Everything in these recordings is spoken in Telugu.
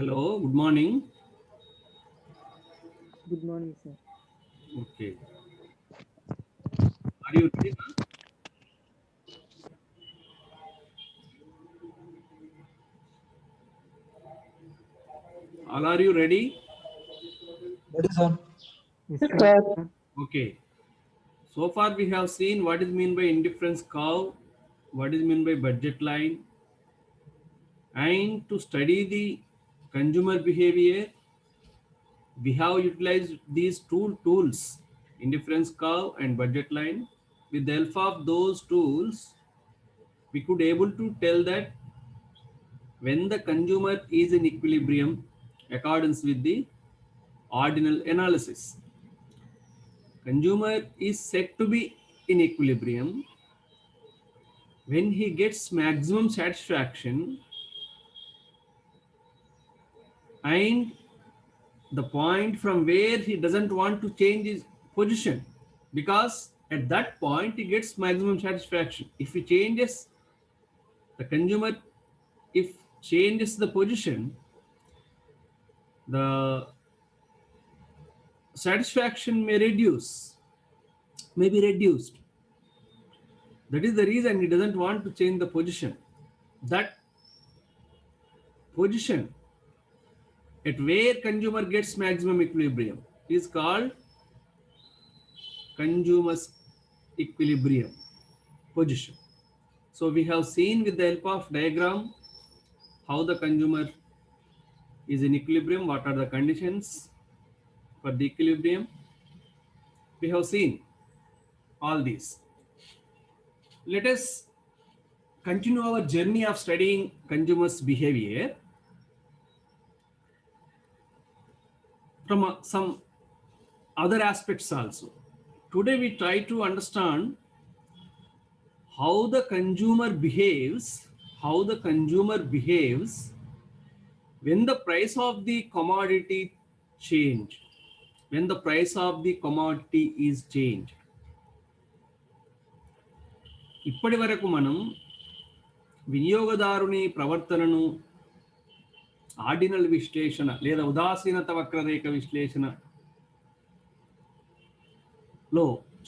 Hello, good morning. Good morning, sir. Okay. Are you ready? All are you ready? That is on. Yes, Yes, sir. sir. Okay. So far we have seen what is mean by indifference curve, what is mean by budget line, and to study the consumer behavior, we have utilized these two tools, indifference curve and budget line. With the help of those tools, we could able to tell that when the consumer is in equilibrium accordance with the ordinal analysis. Consumer is said to be in equilibrium when he gets maximum satisfaction and the point from where he doesn't want to change his position, because at that point he gets maximum satisfaction. If he changes the consumer, if changes the position, the satisfaction may be reduced. That is the reason he doesn't want to change the position. That position at where consumer gets maximum equilibrium is called consumer's equilibrium position. So we have seen with the help of diagram how the consumer is in equilibrium, what are the conditions for the equilibrium. We have seen all these. Let us continue our journey of studying consumers' behavior from some other aspects also. Today we try to understand how the consumer behaves, how the consumer behaves when the price of the commodity change, when the price of the commodity is changed. ఇప్పటి వరకు మనం వినియోగదారుని ప్రవర్తనను ఆర్డినల్ విశ్లేషణ లేదా ఉదాసీనత వక్రరేఖ విశ్లేషణలో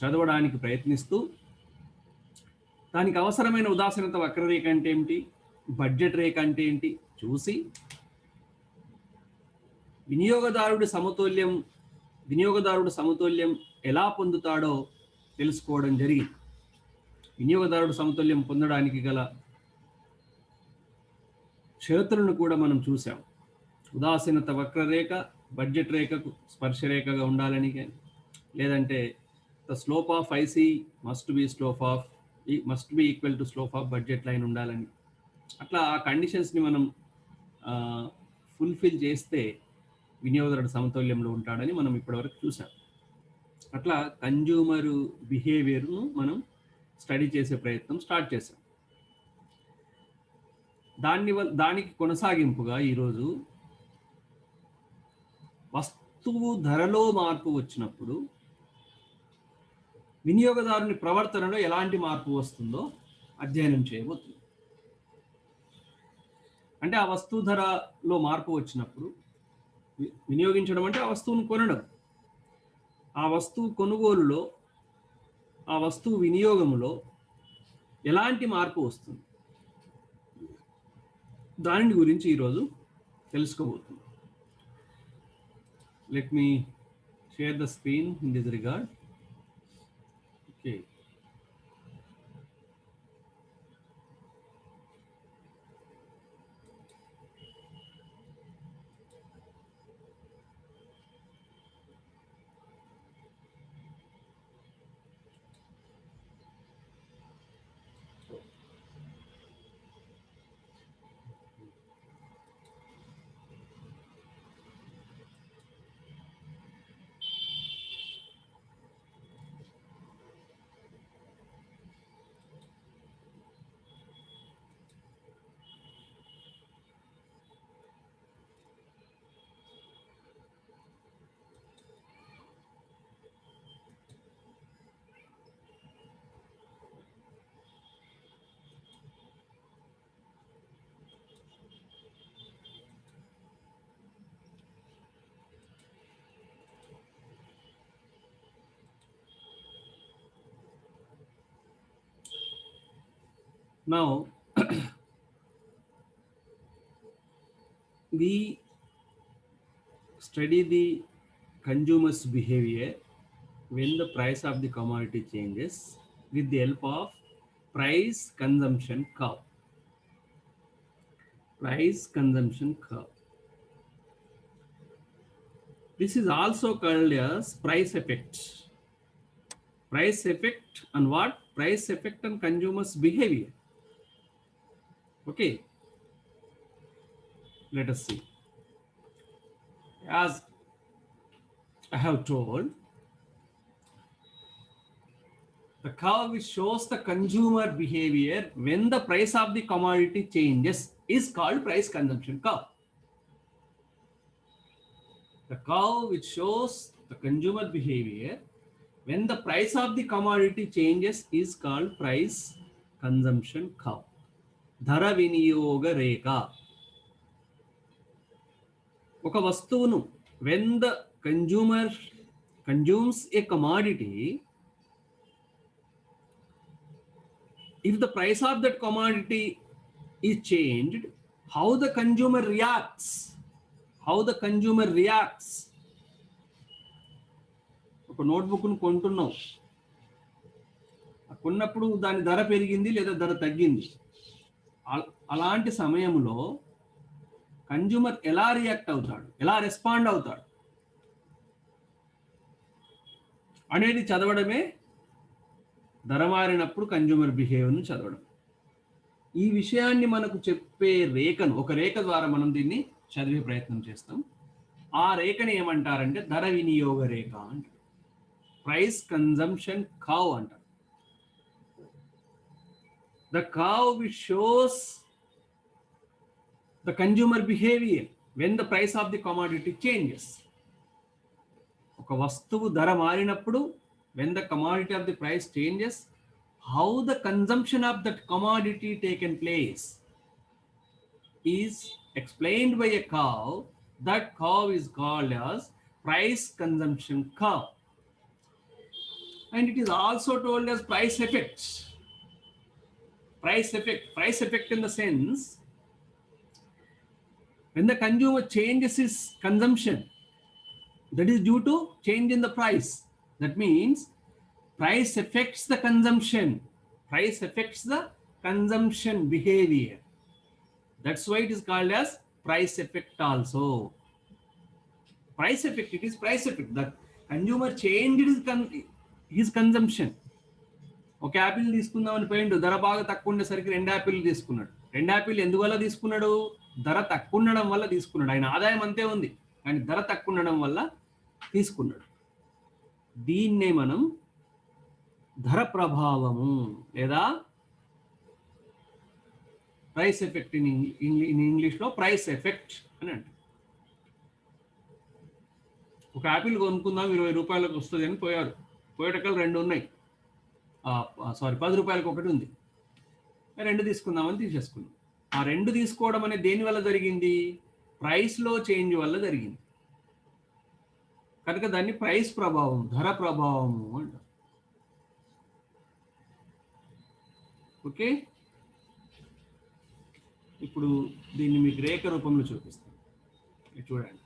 చదవడానికి ప్రయత్నిస్తూ దానికి అవసరమైన ఉదాసీనత వక్రరేఖ అంటే ఏమిటి, బడ్జెట్ రేఖ అంటే ఏంటి చూసి వినియోగదారుడు సమతుల్యం ఎలా పొందుతాడో తెలుసుకోవడం జరిగింది. వినియోగదారుడు సమతుల్యం పొందడానికి గల షరతులను కూడా మనం చూసాం. ఉదాసీనత వక్రరేఖ బడ్జెట్ రేఖకు స్పర్శరేఖగా ఉండాలని, లేదంటే the slope of IC must be equal to slope of budget line ఉండాలని, అట్లా ఆ కండిషన్స్ని మనం ఫుల్ఫిల్ చేస్తే వినియోగదారుడు సమతుల్యంలో ఉంటాడని మనం ఇప్పటివరకు చూసాం. అట్లా కన్జ్యూమర్ బిహేవియర్ను మనం స్టడీ చేసే ప్రయత్నం స్టార్ట్ చేసాం. దానికి కొనసాగింపుగా ఈరోజు వస్తువు ధరలో మార్పు వచ్చినప్పుడు వినియోగదారుని ప్రవర్తనలో ఎలాంటి మార్పు వస్తుందో అధ్యయనం చేయబోతుంది. అంటే ఆ వస్తువు ధరలో మార్పు వచ్చినప్పుడు వినియోగించడం అంటే ఆ వస్తువును కొనడం, ఆ వస్తువు కొనుగోలులో, ఆ వస్తువు వినియోగంలో ఎలాంటి మార్పు వస్తుంది, దాని గురించి ఈరోజు తెలుసుకోబోతుంది. Let me share the screen in this regard. Okay, Now, we study the consumer's behavior when the price of the commodity changes with the help of price consumption curve. Price consumption curve. This is also called as price effect. Price effect on what? Price effect on consumers' behavior. Okay, let us see. As I have told, the curve which shows the consumer behavior when the price of the commodity changes is called price consumption curve. The curve which shows the consumer behavior when the price of the commodity changes is called price consumption curve. ధర వినియోగ రేఖ. ఒక వస్తువును when the consumer consumes a commodity, if the price of that commodity is changed, how the consumer reacts? How the consumer reacts? ఒక నోట్బుక్ను కొంటున్నావు, కొన్నప్పుడు దాని ధర పెరిగింది లేదా ధర తగ్గింది. అలాంటి సమయంలో కన్జ్యూమర్ ఎలా రియాక్ట్ అవుతాడు, ఎలా రెస్పాండ్ అవుతాడు అనేది చదవడమే ధర మారినప్పుడు కన్జ్యూమర్ బిహేవియర్ను చదవడం. ఈ విషయాన్ని మనకు చెప్పే రేఖను, ఒక రేఖ ద్వారా మనం దీన్ని చదివే ప్రయత్నం చేస్తాం. ఆ రేఖని ఏమంటారంటే ధర వినియోగ రేఖ అంటారు. ప్రైస్ కన్జంప్షన్ కర్వ్ అంటారు. The curve which shows the consumer behavior when the price of the commodity changes. ఒక వస్తువు ధర మారినప్పుడు when the commodity of the price changes, how the consumption of that commodity taken place is explained by a curve. That curve is called as price consumption curve. And it is also told as price effect. Price effect in the sense, when the consumer changes his consumption, that is due to change in the price. That means price affects the consumption. Price affects the consumption behavior. That's why it is called as price effect also. Price effect, it is price effect. The consumer changed his consumption. ఒక యాపిల్ తీసుకుందామని పోయిండు, ధర బాగా తక్కువ ఉండేసరికి 2 యాపిల్ తీసుకున్నాడు. 2 యాపిల్ ఎందువల్ల తీసుకున్నాడు? ధర తక్కువ ఉండడం వల్ల తీసుకున్నాడు. ఆయన ఆదాయం అంతే ఉంది, కానీ ధర తక్కువ ఉండడం వల్ల తీసుకున్నాడు. దీన్నే మనం ధర ప్రభావము లేదా ప్రైస్ ఎఫెక్ట్ ఇన్ ఇంగ్లీష్లో ప్రైస్ ఎఫెక్ట్ అని అంటారు. ఒక యాపిల్ కొనుక్కుందాం 20 రూపాయలకు వస్తుంది అని పోయారు. పోయేటకలు 2 ఉన్నాయి, 10 రూపాయలకు ఒకటి ఉంది. 2 తీసుకుందామని తీసేసుకున్నాం. ఆ 2 తీసుకోవడం అనేది దేని వల్ల జరిగింది? ప్రైస్లో చేంజ్ వల్ల జరిగింది. కనుక దాన్ని ప్రైస్ ప్రభావం, ధర ప్రభావము అంటారు. ఓకే, ఇప్పుడు దీన్ని మీకు రేఖ రూపంలో చూపిస్తాను, చూడండి.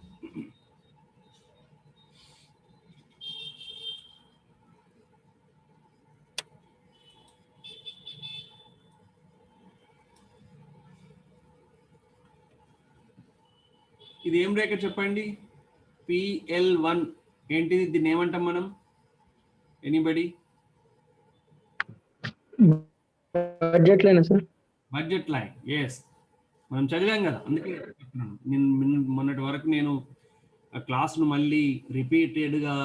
ఇది ఏం రేఖ చెప్పండి? PL1 ఏంటిది? దీన్ని ఏమంటాం మనం? Anybody? Budget line sir. Budget line. Yes, మనం చదివాం కదా, అందుకే చెప్తున్నాను. మొన్నటి వరకు నేను ఆ క్లాస్ను మళ్ళీ రిపీటెడ్గా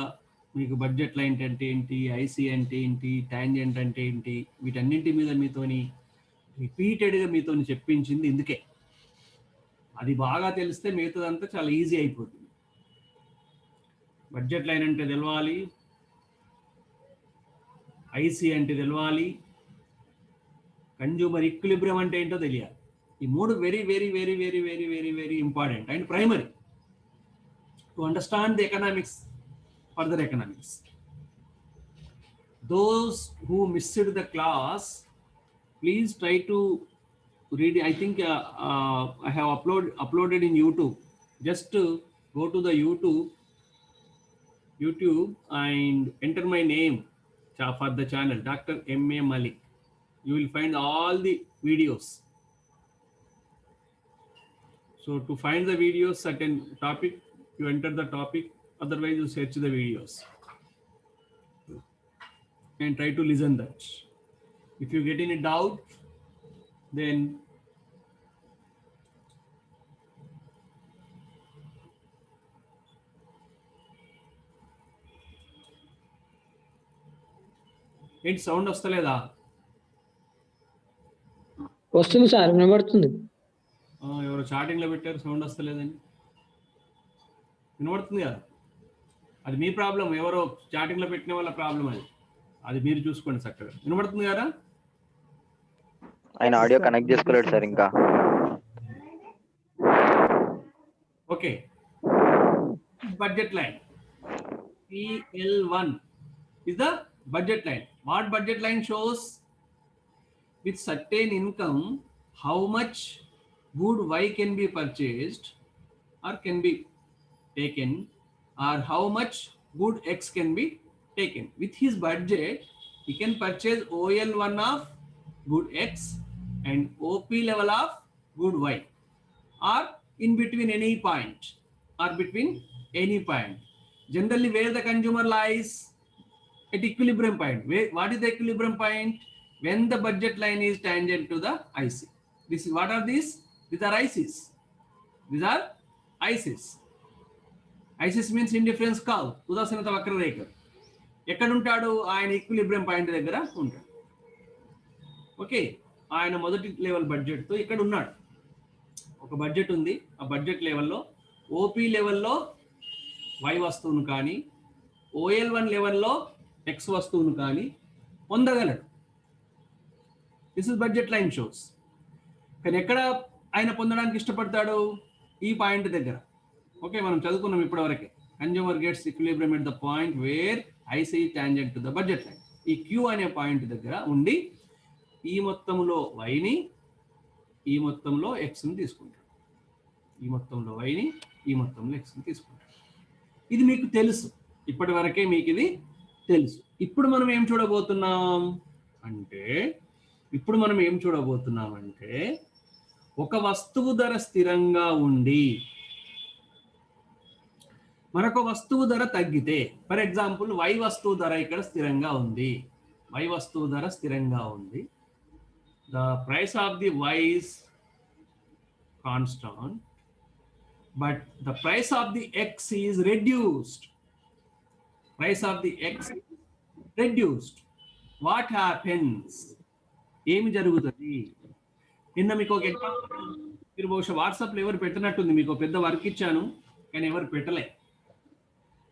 మీకు బడ్జెట్ లైన్ అంటే ఏంటి, ఐసి అంటే ఏంటి, టాంజెంట్ అంటే ఏంటి, వీటన్నింటి మీద మీతోని రిపీటెడ్గా మీతోని చెప్పించింది ఇందుకే. అది బాగా తెలిస్తే మిగతాదంతా చాలా ఈజీ అయిపోతుంది. బడ్జెట్ లైన్ అంటే తెలవాలి, ఐసి అంటే తెలవాలి, కన్జ్యూమర్ ఈక్విలిబ్రియం అంటే ఏంటో తెలియాలి. ఈ 3 very very very very very very very important and primary to understand the economics, further economics. Those who missed the class please try to read. I think I have uploaded in YouTube. Just go to the YouTube and enter my name for the channel, Dr. M.A. Malik. You will find all the videos. So to find the videos, certain topic, you enter the topic, otherwise you search the videos and try to listen that. If you get any doubt, then ఏంటి సౌండ్ వస్తలేదా? వస్తుంది సార్, వినబడుతుంది. ఎవరో చాటింగ్లో పెట్టారు, సౌండ్ వస్తలేదని. వినబడుతుంది కదా, అది మీ ప్రాబ్లం. ఎవరో చాటింగ్లో పెట్టిన వాళ్ళ ప్రాబ్లం అది మీరు చూసుకోండి చక్కగా. వినబడుతుంది కదా? ఆయన ఆడియో కనెక్ట్ చేసుకోలేడు సార్ ఇంకా. Okay, budget line PL1 is the budget line. What budget line shows? With certain income, how much good Y can be purchased or can be taken, or how much good X can be taken. With his budget, he can purchase OL1 of good X and OP level of good Y, or in between any point, or between any point. Generally, where the consumer lies at equilibrium point. What is the equilibrium point? When the budget line is tangent to the IC. This is, what are these? These are ICs. These are ICs. ICs means indifference curve. ఉదాసీనత వక్రరేఖ. ఎక్కడ ఉంటాడు? ఆయన ఈక్విలిబ్రియం పాయింట్ దగ్గర ఉంటాడు. ఓకే, ఆయన మొదటి లెవెల్ బడ్జెట్తో ఇక్కడ ఉన్నాడు. ఒక బడ్జెట్ ఉంది, ఆ బడ్జెట్ లెవెల్లో ఓపీ లెవెల్లో Y వస్తువును కానీ OL1 లెవెల్లో X వస్తువును కానీ పొందగలడు. This is budget line shows. కానీ ఎక్కడ ఆయన పొందడానికి ఇష్టపడతాడు? ఈ పాయింట్ దగ్గర. ఓకే, మనం చదువుకున్నాం ఇప్పటివరకే. Consumer gets equilibrium at the point where IC tangent to the budget line. ఈ Q అనే పాయింట్ దగ్గర ఉండి ఈ మొత్తంలో Yని, ఈ మొత్తంలో Xని తీసుకుంటాడు. ఈ మొత్తంలో Yని, ఈ మొత్తంలో Xని తీసుకుంటాడు. ఇది మీకు తెలుసు, ఇప్పటి వరకే మీకు ఇది తెలుసు. ఇప్పుడు మనం ఏం చూడబోతున్నాం అంటే, ఒక వస్తువు ధర స్థిరంగా ఉండి మరొక వస్తువు ధర తగ్గితే, ఫర్ ఎగ్జాంపుల్ Y వస్తువు ధర ఇక్కడ స్థిరంగా ఉంది. Y వస్తువు ధర స్థిరంగా ఉంది. The price of the Y is constant, but the price of the X is reduced. Price of the X is reduced. What happens? ఏమి జరుగుతుంది? నిన్న మీకు ఒక ఎగ్జాంపుల్, మీరు బహుశా వాట్సాప్లో ఎవరు పెట్టినట్టుంది. మీకు పెద్ద వర్క్ ఇచ్చాను కానీ ఎవరు పెట్టలే.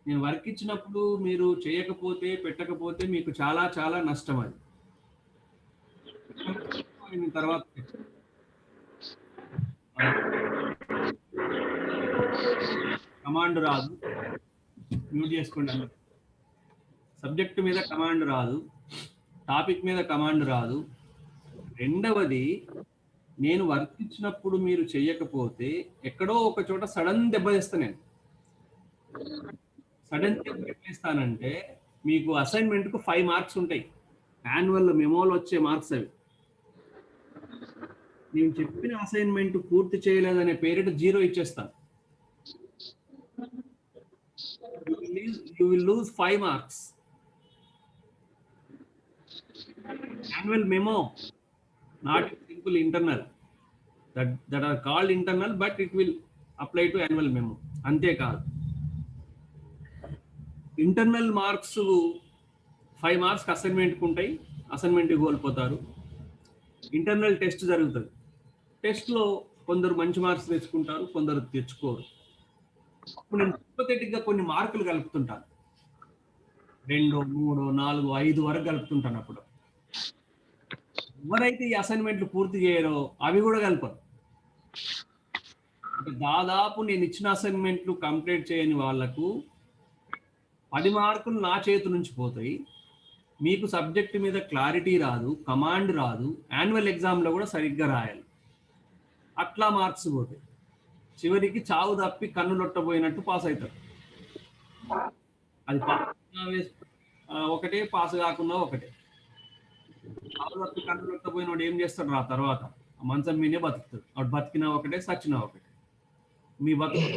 నేను వర్క్ ఇచ్చినప్పుడు మీరు చేయకపోతే, పెట్టకపోతే మీకు చాలా చాలా నష్టం. అది తర్వాత కమాండ్ రాదు, మ్యూట్ చేసుకోండి. సబ్జెక్ట్ మీద కమాండ్ రాదు, టాపిక్ మీద కమాండ్ రాదు. రెండవది, నేను వర్క్ ఇచ్చినప్పుడు మీరు చేయకపోతే ఎక్కడో ఒక చోట సడన్ దెబ్బతీస్తా. నేను సడన్ దెబ్బతీస్తానంటే మీకు అసైన్మెంట్కు 5 మార్క్స్ ఉంటాయి. యాన్యువల్ మెమోలో వచ్చే మార్క్స్ అవి. నేను చెప్పిన అసైన్మెంట్ పూర్తి చేయలేదనే పేరిట 0 ఇచ్చేస్తాను. You will lose 5 marks. Annual memo, not simple internal, that are called internal, but it will apply to annual memo. Ante kaadu, internal marks 5 marks assignment ku untayi. Assignment కోల్పోతారు. ఇంటర్నల్ టెస్ట్ జరుగుతుంది. టెస్ట్లో కొందరు మంచి మార్క్స్ తెచ్చుకుంటారు, కొందరు తెచ్చుకోరు. అప్పుడు నేను హిపోథెటిక్గా కొన్ని మార్కులు కలుపుతుంటాను. 2, 3, 4, 5 వరకు కలుపుతుంటాను. అప్పుడు ఎవరైతే ఈ అసైన్మెంట్లు పూర్తి చేయరో అవి కూడా కలపరు. అంటే దాదాపు నేను ఇచ్చిన అసైన్మెంట్లు కంప్లీట్ చేయని వాళ్లకు 10 మార్కులు నా చేతి నుంచి పోతాయి. మీకు సబ్జెక్ట్ మీద క్లారిటీ రాదు, కమాండ్ రాదు, యాన్యువల్ ఎగ్జామ్లో కూడా సరిగ్గా రాయాలి. అట్లా మార్క్స్ పోతాయి. చివరికి చావు తప్పి కన్ను లొట్టబోయినట్టు పాస్ అవుతారు. అది ఒకటే, పాస్ కాకుండా ఒకటే. చావు తప్పి కన్ను లొట్టబోయినోడు ఏం చేస్తాడు రా తర్వాత? మంచం మీదే బతుకుతాడు. వాడు బతికినా ఒకటే, సచ్చినా ఒకటే. మీ బతుకు.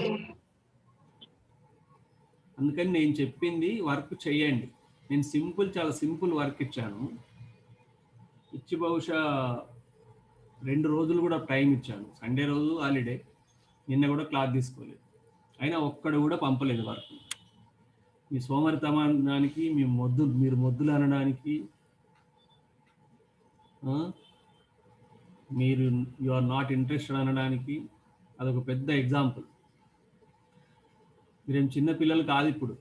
అందుకని నేను చెప్పింది వర్క్ చేయండి. నేను చాలా సింపుల్ వర్క్ ఇచ్చాను. ఇచ్చి బహుశా 2 రోజులు కూడా టైం ఇచ్చాను. సండే రోజు హాలిడే, నిన్న కూడా క్లాస్ తీసుకోలేదు. అయినా ఒక్కడు కూడా పంపలేదు వర్క్. మీ సోమరితనానికి, మీరు మొద్దులు అనడానికి, మీరు యు ఆర్ నాట్ ఇంట్రెస్టెడ్ అనడానికి అదొక పెద్ద ఎగ్జాంపుల్. మీరేం చిన్న పిల్లలు కాదు. ఇప్పుడు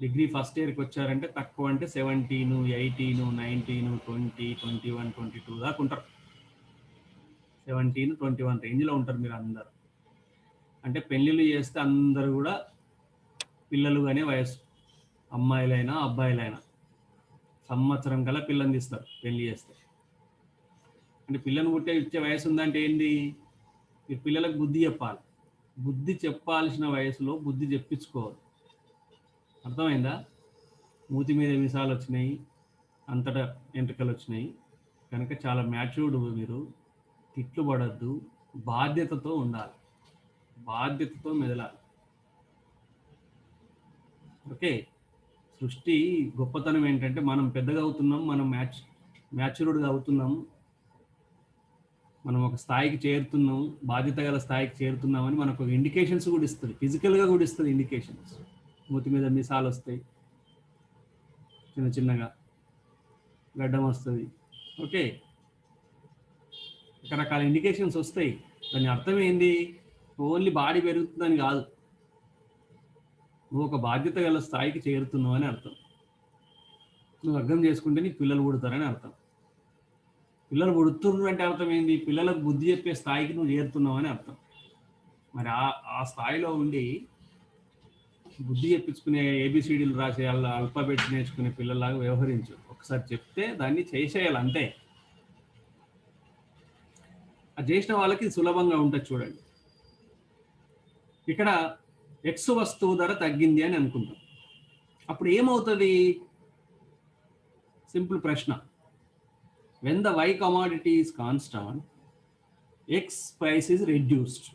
డిగ్రీ ఫస్ట్ ఇయర్కి వచ్చారంటే తక్కువ అంటే 17, 18, 19, 20, 21, 22 దాకా ఉంటారు. 17, 21 రేంజ్లో ఉంటారు మీరు అందరు. అంటే పెళ్ళిళ్ళు చేస్తే అందరూ కూడా పిల్లలుగానే వయసు, అమ్మాయిలైనా అబ్బాయిలైనా సంవత్సరం కల్లా పిల్లని తీస్తారు పెళ్లి చేస్తే. అంటే పిల్లని ఇచ్చే వయసు ఉందంటే ఏంటి? మీరు పిల్లలకు బుద్ధి చెప్పాలి. బుద్ధి చెప్పాల్సిన వయసులో బుద్ధి చెప్పించుకోవాలి. అర్థమైందా? మూతి మీద విషాలు వచ్చినాయి, అంతటా ఎంట్రుకలు వచ్చినాయి కనుక చాలా మ్యాచ్యూర్డ్. మీరు తిట్లు పడద్దు, బాధ్యతతో ఉండాలి, బాధ్యతతో మెదలాలి. ఓకే. సృష్టి గొప్పతనం ఏంటంటే మనం పెద్దగా అవుతున్నాం, మనం మ్యాచ్యూర్డ్గా అవుతున్నాం, మనం ఒక స్థాయికి చేరుతున్నాం, బాధ్యత గల స్థాయికి చేరుతున్నామని మనకు ఒక ఇండికేషన్స్ కూడా ఇస్తుంది. ఫిజికల్గా కూడా ఇస్తుంది ఇండికేషన్స్. మూతి మీద మిసాలు వస్తాయి, చిన్న చిన్నగా గడ్డం వస్తుంది. ఓకే, రకరకాల ఇండికేషన్స్ వస్తాయి. దాని అర్థం ఏంది? ఓన్లీ బాడీ పెరుగుతుందని కాదు, నువ్వు ఒక బాధ్యత గల స్థాయికి చేరుతున్నావు అని అర్థం. నువ్వు అర్థం చేసుకుంటే నీకు పిల్లలు పుడతారని అర్థం. పిల్లలు పుడుతున్నారు అంటే అర్థం ఏంది? పిల్లలకు బుద్ధి చెప్పే స్థాయికి నువ్వు చేరుతున్నావు అని అర్థం. మరి ఆ స్థాయిలో ఉండి బుద్ధి చెప్పించుకునే, ఏబిసిడీలు రాసే, అల్ఫాబెట్స్ నేర్చుకునే పిల్లలాగా వ్యవహరించు. ఒకసారి చెప్తే దాన్ని చేసేయాలి అంతే. అది చేసిన వాళ్ళకి సులభంగా ఉంటుంది. చూడండి, ఇక్కడ ఎక్స్ వస్తువు ధర తగ్గింది అని అనుకుంటాం. అప్పుడు ఏమవుతుంది? సింపుల్ ప్రశ్న. When the Y commodity is constant, X price is reduced.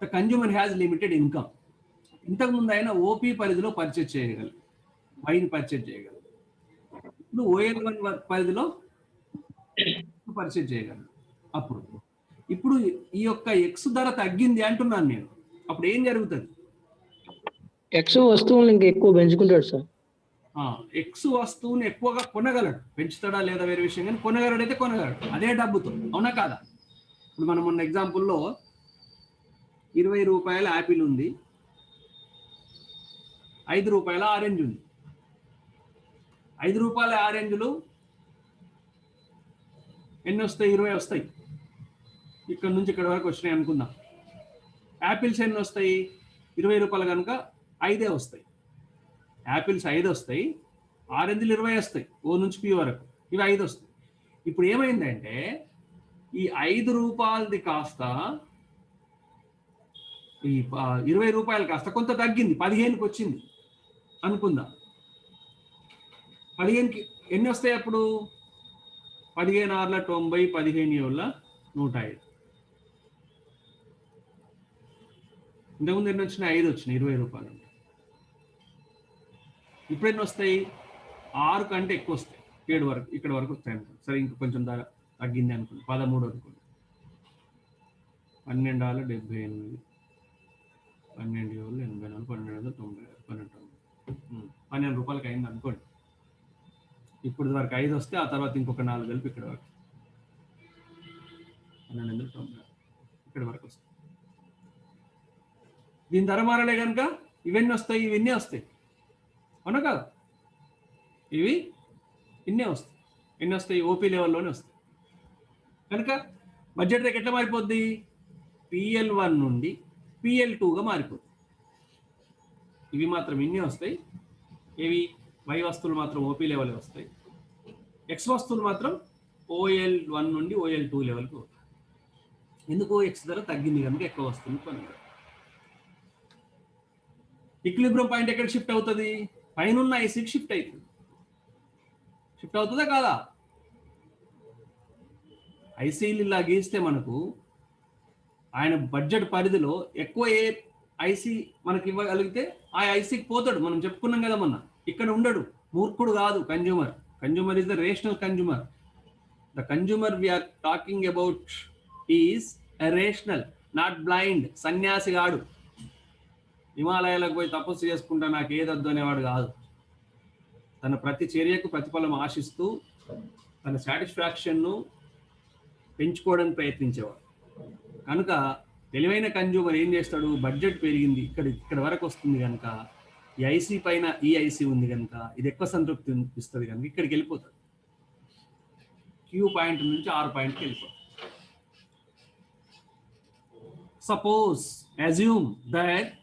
The consumer has limited income. ఇంతకుముందు అయినా ఓపీ పరిధిలో పర్చేజ్ చేయగలరు, వైని పర్చేజ్ చేయగలరు. ఇప్పుడు OL1 పరిధిలో పర్చేజ్ చేయగలరు. ఇప్పుడు ఈ యొక్క ఎక్స్ ధర తగ్గింది అంటున్నాను నేను. అప్పుడు ఏం జరుగుతుంది? ఎక్స్ వస్తువులు ఇంకా ఎక్కువ పెంచుకుంటాడు సార్. ఎక్స్ వస్తువుని ఎక్కువగా కొనగలడు. పెంచుతాడా లేదా వేరే విషయం, కానీ కొనగలడు అయితే కొనగలడు అదే డబ్బుతో. అవునా కాదా? ఇప్పుడు మనం మొన్న ఎగ్జాంపుల్లో 20 రూపాయల యాపిల్ ఉంది, 5 రూపాయల ఆరెంజ్ ఉంది. 5 రూపాయల ఆరెంజ్లు ఎన్ని వస్తాయి? 20 వస్తాయి. ఇక్కడ నుంచి ఇక్కడ వరకు వచ్చినాయి అనుకుందాం. యాపిల్స్ ఎన్ని వస్తాయి? 20 రూపాయలు కనుక 5 వస్తాయి. యాపిల్స్ 5 వస్తాయి, ఆరెంజ్లు 20 వస్తాయి. ఓ నుంచి పి వరకు ఇవి 5 వస్తాయి. ఇప్పుడు ఏమైందంటే ఈ 5 రూపాయలది కాస్త ఈ 20 రూపాయలు కాస్త కొంత తగ్గింది, 15కి వచ్చింది అనుకుందాం. 15కి ఎన్ని వస్తాయి అప్పుడు? 15 6 90, 15 7 105. ఇంతకుముందు ఎన్ని వచ్చినాయి? 5 వచ్చినాయి 20 రూపాయలు. ఇప్పుడు ఎన్ని వస్తాయి? 6 కంటే ఎక్కువ వస్తాయి. 7 వరకు, ఇక్కడ వరకు వస్తాయి అనుకోండి. సరే, ఇంకా కొంచెం తగ్గింది అనుకోండి, 13 అనుకోండి. 12 78, 12 84, 1290, 12 రూపాయలకి అయింది అనుకోండి. ఇప్పుడు వరకు 5 వస్తే ఆ తర్వాత ఇంకొక 4 కలిపి ఇక్కడ వరకు 1290 ఇక్కడ వరకు వస్తాయి. దీని ధర మారలే కనుక ఇవన్నీ వస్తాయి, ఇవన్నీ వస్తాయి. అవునా కాదు? ఇవి ఇన్నే వస్తాయి. ఎన్ని వస్తాయి? ఓపీ లెవెల్లోనే వస్తాయి. కనుక బడ్జెట్ రేట్ ఎట్లా మారిపోద్ది? PL1 నుండి PL2గా మారిపోద్ది. ఇవి మాత్రం ఇన్నే వస్తాయి. ఇవి Y వస్తువులు మాత్రం OP లెవెల్ వస్తాయి. X వస్తువులు మాత్రం OL1 నుండి OL2 లెవెల్కి పోతాయి. ఎందుకు? X ధర తగ్గింది కనుక ఎక్కువ వస్తువులు కొనగలరు. ఈక్విలిబ్రియం పాయింట్ ఎక్కడ షిఫ్ట్ అవుతుంది? పైన ఉన్న ఐసీకి షిఫ్ట్ అవుతుంది. షిఫ్ట్ అవుతుందా కాదా? ఐసీలు ఇలా గీస్తే మనకు ఆయన బడ్జెట్ పరిధిలో ఎక్కువ ఏ ఐసీ మనకి ఇవ్వగలిగితే ఆ ఐసీకి పోతాడు. మనం చెప్పుకున్నాం కదా మొన్న. ఇక్కడ ఉండడు, మూర్ఖుడు కాదు consumer. Consumer is the rational consumer. The consumer we're talking about is rational, not blind. సన్యాసి కాడు, హిమాలయాలకు పోయి తపస్సు చేసుకుంటా నాకు ఏదొద్దు అనేవాడు కాదు. తన ప్రతి చర్యకు ప్రతిఫలం ఆశిస్తూ తన సాటిస్ఫాక్షన్ను పెంచుకోవడానికి ప్రయత్నించేవాడు. కనుక తెలివైన కన్జ్యూమర్ ఏం చేస్తాడు? బడ్జెట్ పెరిగింది, ఇక్కడ వరకు వస్తుంది కనుక ఈ ఐసీ పైన ఈ ఐసీ ఉంది కనుక ఇది ఎక్కువ సంతృప్తి ఇస్తుంది కనుక ఇక్కడికి వెళ్ళిపోతాడు. Q పాయింట్ నుంచి R పాయింట్కి వెళ్ళిపోతాడు. Suppose assume that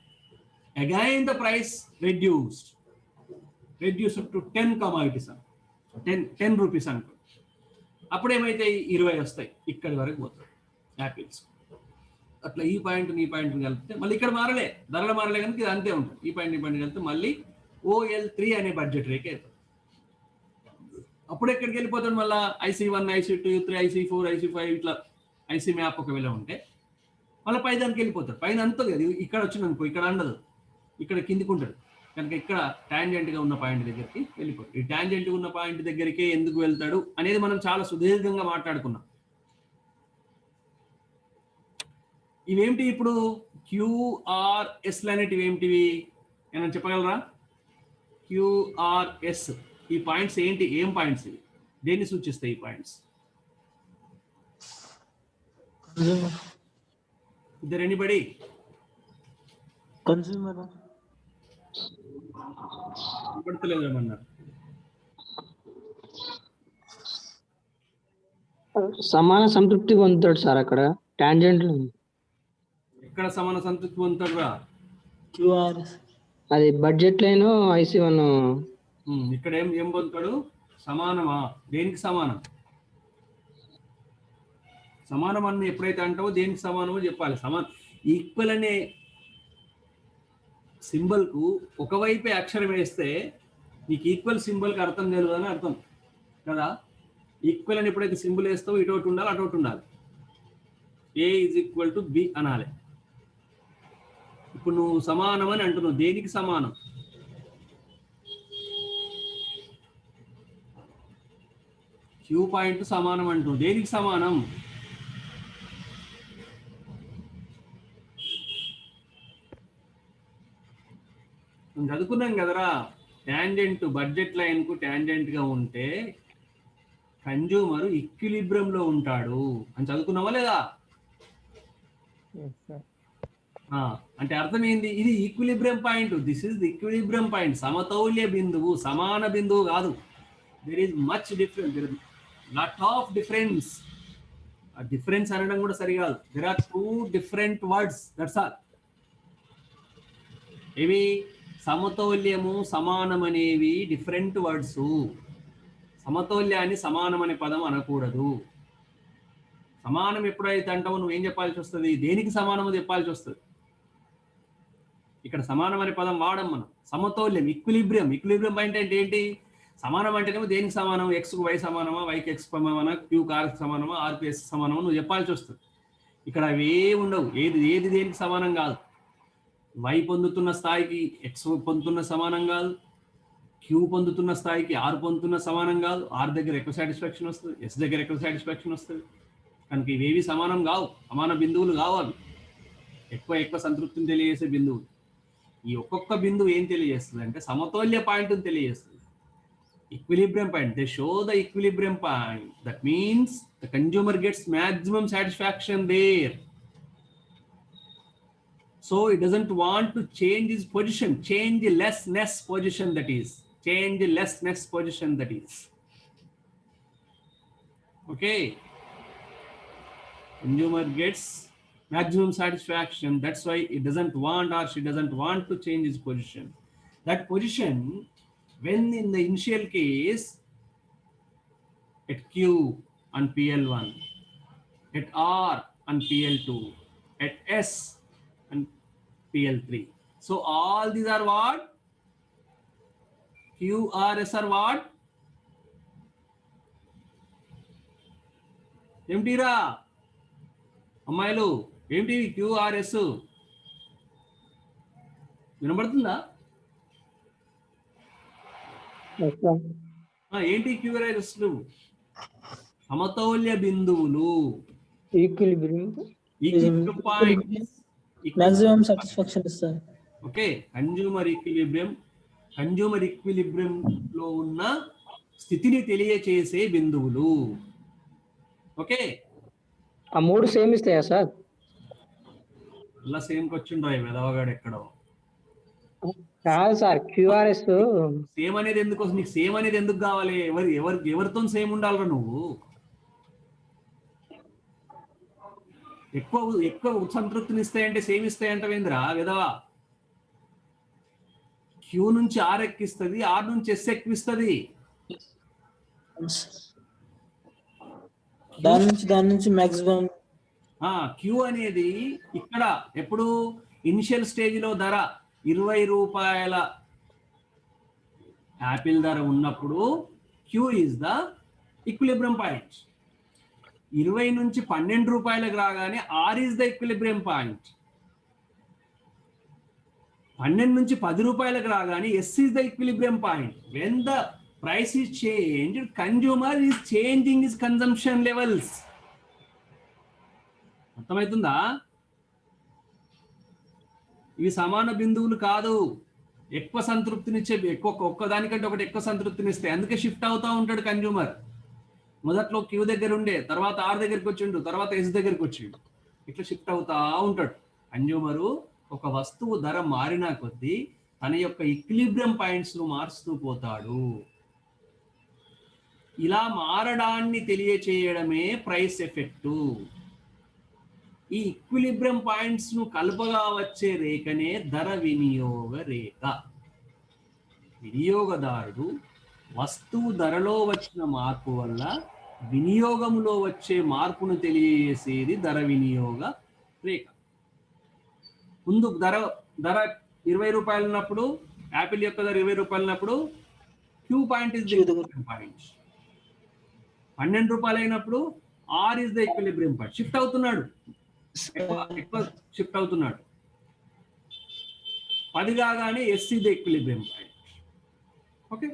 again the price reduced to 10 commodities, 10 rupees అనుకో. అప్పుడు ఏమైతే 20 వస్తాయి, ఇక్కడి వరకు పోతాయి యాపిల్స్. అట్లా ఈ పాయింట్ ఈ పాయింట్ కలిపితే మళ్ళీ ఇక్కడ మారలే, ధరలు మారలే కనుక ఇది అంతే ఉంటుంది. ఈ పాయింట్ కలిపితే మళ్ళీ OL3 అనే బడ్జెట్ రేట్ అవుతుంది. అప్పుడు ఎక్కడికి వెళ్ళిపోతాడు? మళ్ళీ IC1, IC2, IC3, IC4, IC5 ఇట్లా ఐసీ మ్యాప్ ఒకవేళ ఉంటే మళ్ళీ పై దానికి వెళ్ళిపోతాడు. పైన అంతది కదా, ఇక్కడ వచ్చింది అనుకో, ఇక్కడ అందదు, ఇక్కడ కిందికి ఉంటుంది కనుక ఇక్కడ టాంజెంట్గా ఉన్న పాయింట్ దగ్గరికి వెళ్ళిపోతాడు. ఈ టాంజెంట్గా ఉన్న పాయింట్ దగ్గరికే ఎందుకు వెళ్తాడు అనేది మనం చాలా సుదీర్ఘంగా మాట్లాడుకున్నాం. ఇవేమిటి ఇప్పుడు? QRS అనేటివి ఏమిటివి ఏమైనా చెప్పగలరా? QRS ఈ పాయింట్స్ ఏంటి? ఏం పాయింట్స్ ఇవి? దేన్ని సూచిస్తాయి ఈ పాయింట్స్? ఇద్దరు ఎనీబడి? కన్స్యూమర్ పడతలేదు ఏమన్నారు? సమాన సంతృప్తి పొందుతాడు సార్ అక్కడ టాంజెంట్లు. ఎక్కడ సమాన సంతృప్తి పొందుతాడు రా? QRS అది బడ్జెట్ లైన్ IC1. ఇక్కడ ఏం పొందుతాడు? సమానమా? దేనికి సమానం? సమానం అని ఎప్పుడైతే అంటావో దేనికి సమానమో చెప్పాలి. ఈక్వల్ అనే సింబల్కు ఒకవైపే అక్షరం వేస్తే నీకు ఈక్వల్ సింబల్కి అర్థం తెలియదు అని అర్థం కదా. ఈక్వల్ అని ఎప్పుడైతే సింబల్ వేస్తావో ఇటోటి ఉండాలి, అటోటి ఉండాలి. A = B అనాలి. ఇప్పుడు నువ్వు సమానం అని అంటున్నావు, దేనికి సమానం? Q పాయింట్ సమానం అంటున్నావు, దేనికి సమానం? చదువుకున్నాం కదరా, టాంజెంట్ బడ్జెట్ లైన్ కు టాంజెంట్ గా ఉంటే కన్జ్యూమర్ ఈక్విలిబ్రియంలో ఉంటాడు అని చదువుకున్నావా లేదా? అంటే అర్థం ఏంది? ఇది equilibrium point. This is the equilibrium point. సమతౌల్య బిందువు, సమాన బిందువు కాదు. There is much difference, there is lot of difference. ఆ డిఫరెన్స్ అనడం కూడా సరికాదు. There are 2 different words, that's all. ఇవి సమతౌల్యము, సమానం అనేవి డిఫరెంట్ వర్డ్స్. సమతౌల్యాన్ని సమానం అనే పదం అనకూడదు. సమానం ఎప్పుడైతే అంటావో నువ్వేం చెప్పాల్సి వస్తుంది? దేనికి సమానమో చెప్పాల్సి వస్తుంది. ఇక్కడ సమానం అనే పదం వాడం మనం. సమతౌల్యం, ఈక్విలిబ్రియం. ఈక్విలిబ్రియం పాయింట్ అంటే ఏంటి? సమానం అంటేనేమో దేనికి సమానం? Xకు Y సమానమా, Yకి X సమానమా, Qకు R సమానమా, Rకి S సమానమా నువ్వు చెప్పాల్సి వస్తుంది. ఇక్కడ అవే ఉండవు. ఏది దేనికి సమానం కాదు. Y పొందుతున్న స్థాయికి X పొందుతున్న సమానం కాదు, Q పొందుతున్న స్థాయికి R పొందుతున్న సమానం కాదు. R దగ్గర ఎక్కువ సాటిస్ఫాక్షన్ వస్తుంది, S దగ్గర ఎక్కువ సాటిస్ఫాక్షన్ వస్తుంది. కనుక ఇవేవి సమానం కావు, సమాన బిందువులు కావు. అవి ఎక్కువ సంతృప్తిని తెలియజేసే బిందువులు. ఈ ఒక్కొక్క బిందువు ఏం తెలియజేస్తుంది అంటే సమతౌల్య పాయింట్ని తెలియజేస్తుంది. Equilibrium point, they show the equilibrium point. That means the consumer gets maximum satisfaction there. So it doesn't want to change his position, changelessness position that is. Changelessness position that is. Okay. Consumer gets maximum satisfaction. That's why it doesn't want or she doesn't want to change his position. That position When in the initial case, at Q on PL1, at R on PL2, at S on PL3. So all these are what? Q, R, S are what? ఏమిటిరా అమ్మాయిలు, ఏంటి క్యూఆర్ఎస్ వినబడుతుందా? ఏంటి క్యూఆర్ఎస్? సమతౌల్య బిందువులు, equilibrium equilibrium points, maximum satisfaction is sir. Okay. Consumer equilibrium లో ఉన్న స్థితిని తెలియచేసే బిందువులు. ఓకే, ఆ మూడు సేమ్ ఇస్తాయా సార్? అలా సేమ్ వచ్చిండ్రా వెదవగాడు ఎక్కడో. కాదు సార్, క్యూఆర్ఎస్ సేమ్ అనేది ఎందుకు వస్తుంది? నీకు సేమ్ అనేది ఎందుకు కావాలి? ఎవరితో సేమ్ ఉండాలరా నువ్వు? ఎక్కువ సంతృప్తిని ఇస్తాయంటే సేమ్ ఇస్తాయంటవేంద్రా విధవా? క్యూ నుంచి ఆర్ ఎక్కిస్తుంది, ఆర్ నుంచి ఎస్ ఎక్కిస్తుంది. దాని నుంచి మాక్సిమం. క్యూ అనేది ఇక్కడ ఎప్పుడు ఇనిషియల్ స్టేజ్ లో ధర 20 రూపాయల యాపిల్ ధర ఉన్నప్పుడు Q is the equilibrium point. 20 నుంచి 12 రూపాయలకు రాగానే R is the equilibrium point. 12 నుంచి 10 రూపాయలకు రాగానే S is the equilibrium point. When the price is changed, consumer is changing his consumption levels. అర్థమవుతుందా? ఇవి సమాన బిందువులు కాదు. ఎక్కువ సంతృప్తినిచ్చే, ఒక్కదానికంటే ఒకటి ఎక్కువ సంతృప్తినిస్తాయి. అందుకే షిఫ్ట్ అవుతా ఉంటాడు కన్జ్యూమర్. మొదట్లో క్యూ దగ్గర ఉండే, తర్వాత ఆర్ దగ్గరికి వచ్చిండు, తర్వాత ఎస్ దగ్గరికి వచ్చిండు. ఇట్లా షిఫ్ట్ అవుతా ఉంటాడు కన్జ్యూమరు. ఒక వస్తువు ధర మారినా కొద్దీ తన యొక్క ఈక్విలిబ్రియం పాయింట్స్ ను మారుస్తూ పోతాడు. ఇలా మారడాన్ని తెలియచేయడమే ప్రైస్ ఎఫెక్టు. ఈ ఈక్విలిబ్రియం పాయింట్స్ ను కలుపగా వచ్చే రేఖనే ధర వినియోగ రేఖ. వినియోగదారుడు వస్తువు ధరలో వచ్చిన మార్పు వల్ల వినియోగంలో వచ్చే మార్పును తెలియజేసేది ధర వినియోగ రేఖ. ముందు ధర 20 రూపాయలు ఉన్నప్పుడు, యాపిల్ యొక్క ధర 20 రూపాయలు ఉన్నప్పుడు Q point is the equilibrium point. 12 రూపాయలు అయినప్పుడు R is the equilibrium point. Shift అవుతున్నాడు, ఎక్కువ షిఫ్ట్ అవుతున్నాడు. 10 కాగానే S is the equilibrium point. Okay,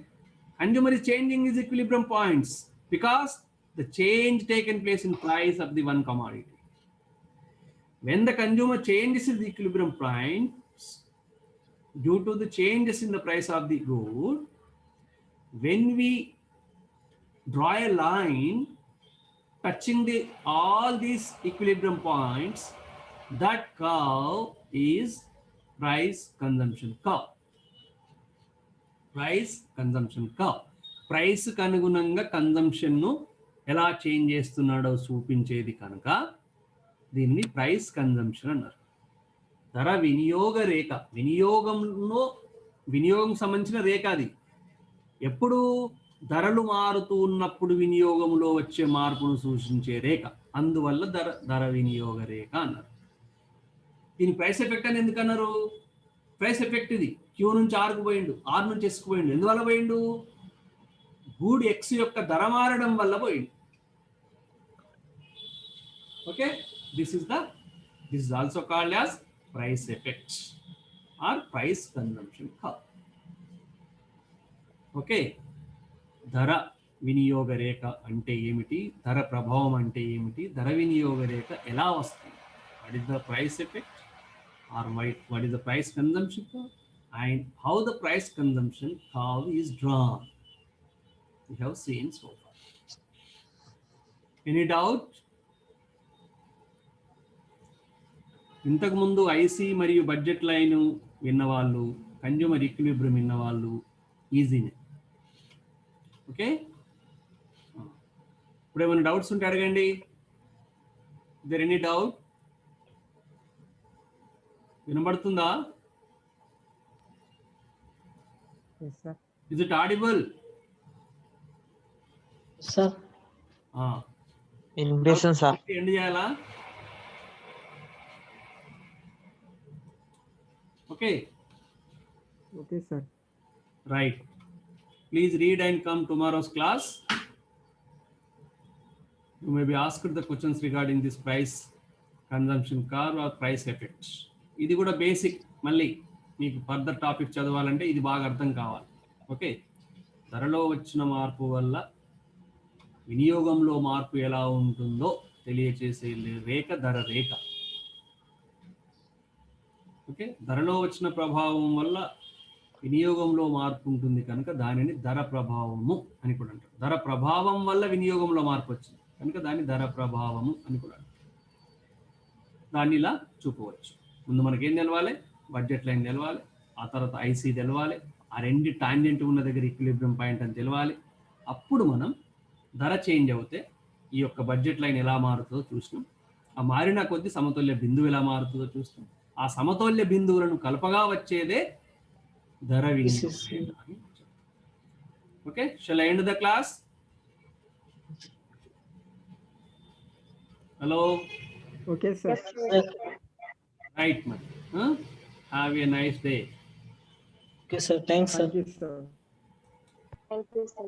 consumer is changing his equilibrium points because the change taken place in price of the one commodity. When the consumer changes his equilibrium points due to the changes in the price of the good, when we draw a line touching all these equilibrium points, that curve is price consumption curve. Price consumption curve. Price కు అనుగుణంగా కన్జంప్షన్ ను ఎలా చేంజ్ చేస్తున్నాడో చూపించేది కనుక దీన్ని ప్రైస్ కన్జంప్షన్ అన్నారు. ధర వినియోగ రేఖ, వినియోగం సంబంధించిన రేఖ అది. ఎప్పుడు ధరలు మారుతూ ఉన్నప్పుడు వినియోగంలో వచ్చే మార్పును సూచించే రేఖ. అందువల్ల ధర వినియోగ రేఖ అన్నారు. దీని ప్రైస్ ఎఫెక్ట్ అని ఎందుకన్నారు? ప్రైస్ ఎఫెక్ట్ ఇది. క్యూ నుంచి ఆర్కు పోయిండు, ఆర్ నుంచి ఎస్కు పోయిండు. ఎందువల్ల పోయిండు? గూడ్ ఎక్స్ యొక్క ధర మారడం వల్ల పోయిండు. Okay, this is also called as price effect are price consumption curve. Okay, ధర వినియోగ రేఖ అంటే ఏమిటి, ధర ప్రభావం అంటే ఏమిటి, ధర వినియోగ రేఖ ఎలా వస్తుంది, what is the price effect or what is the price consumption curve, and how the price consumption curve is drawn. We have seen so far. Any doubt? ఇంతకు ముందు ఐసి మరియు బడ్జెట్ లైన్ విన్నవాళ్ళు, కన్జ్యూమర్ ఈక్విలిబ్రియం విన్నవాళ్ళు ఈజీనే. ఓకే, ఇప్పుడు ఏమైనా డౌట్స్ ఉంటే అడగండి. There any doubt? వినబడుతుందా? Is it audible? Sir invitation sir. End చేయాలా? Okay okay sir. right. Please read and come tomorrow's class. You may be asked the questions regarding this price consumption curve or price effect. ఇది కూడా బేసిక్, మళ్ళీ మీకు ఫర్దర్ టాపిక్ చదవాలంటే ఇది బాగా అర్థం కావాలి. ఓకే, ధరలో వచ్చిన మార్పు వల్ల వినియోగంలో మార్పు ఎలా ఉంటుందో తెలియచేసే రేఖ ధర రేఖ. ఓకే, ధరలో వచ్చిన ప్రభావం వల్ల వినియోగంలో మార్పు ఉంటుంది కనుక దానిని ధర ప్రభావము అని కూడా అంటారు. ధర ప్రభావం వల్ల వినియోగంలో మార్పు వచ్చింది కనుక దాన్ని ధర ప్రభావము అని కూడా అంటారు. దాన్ని ఇలా చూపవచ్చు. ముందు మనకేం తెలవాలి? బడ్జెట్ లైన్ తెలవాలి, ఆ తర్వాత ఐసీ తెలవాలి, ఆ రెండు టాంజెంట్ ఉన్న దగ్గర ఈక్విలిబ్రియం పాయింట్ అని తెలవాలి. అప్పుడు మనం ధర చేంజ్ అవుతే ఈ యొక్క బడ్జెట్ లైన్ ఎలా మారుతుందో చూసినాం. ఆ మారిన కొద్ది సమతుల్య బిందువు ఎలా మారుతుందో చూస్తాం. ఆ సమతుల్య బిందువులను కలపగా వచ్చేదే ధర వినియోగం. Okay, shall I end the class? Hello, okay sir. Right మరి. Have a nice day. Okay sir, thanks sir. Thank you sir. Thank you, sir.